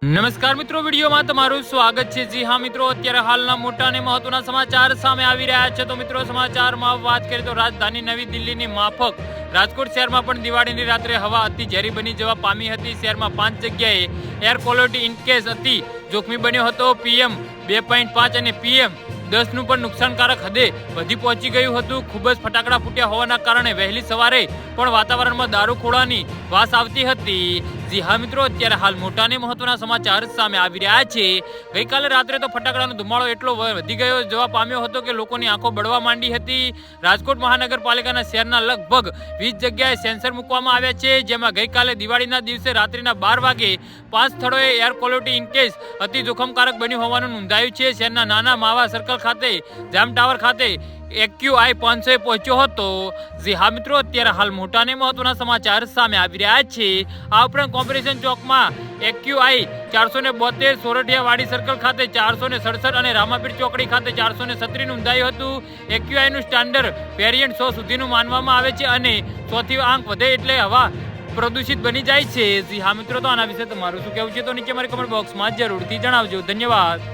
નમસ્કાર મિત્રો, વિડીયોમાં તમારું સ્વાગત છે। જી હા મિત્રો, અત્યારે હાલના મોટા અને મહત્વના સમાચાર સામે આવી રહ્યા છે। તો મિત્રો, સમાચારમાં વાત કરીએ તો રાજધાની નવી દિલ્હીની માફક રાજકોટ શહેરમાં પણ દિવાળીની રાત્રે હવા અતિ ઝેરી બની જવા પામી હતી। શહેરમાં 5 જગ્યાએ એર ક્વોલિટી ઇન્કેસ અતિ જોખમી બન્યો હતો। PM 2.5 અને PM 10 નું પણ નુકસાનકારક હદે વધી પહોંચી ગયું હતું। ખૂબ જ ફટાકડા ફૂટ્યા હોવાના કારણે વહેલી સવારે પણ વાતાવરણમાં દારૂખોળાની વાસ આવતી હતી। જી હા મિત્રો, અત્યારે હાલ મોટા અને મહત્વના સમાચાર સામે આવી રહ્યા છે। ગઈકાલે રાત્રે તો ફટાકડાનો ધુમાડો એટલો વધી ગયો જવા પામ્યો હતો કે લોકોની આંખો બળવા માંડી હતી। રાજકોટ મહાનગરપાલિકાના શહેરના લગભગ 20 જગ્યાએ સેન્સર મૂકવામાં આવ્યા છે, જેમાં ગઈકાલે દિવાળીના દિવસે રાત્રિના 12 વાગે 5 સ્થળોએ એર ક્વોલિટી ઇન્કેસ અતિ જોખમકારક બન્યું હોવાનું નોંધાયું છે। શહેરના નાના માવા સર્કલ ખાતે, જામ ટાવર ખાતે AQI 500 પહોંચ્યો હતો। જી હા મિત્રો, અત્યારે હાલ મોટા અને મહત્વના સમાચાર સામે આવી રહ્યા છે। આ ઉપરાંત કોર્પોરેશન ચોકમાં AQI 472, સોરઠિયાવાડી સર્કલ ખાતે 467 અને રામાપીર ચોકડી ખાતે 436 નોંધાયું હતું। AQI નું સ્ટાન્ડર્ડ વેરિયન્ટ 100 સુધીનું માનવામાં આવે છે અને 100 થી આંક વધે એટલે હવા પ્રદૂષિત બની જાય છે। જી હા મિત્રો, તો આના વિશે તમારું શું કહેવું છે તો નીચે મારી કમેન્ટ બોક્સમાં જરૂરથી જણાવજો। ધન્યવાદ।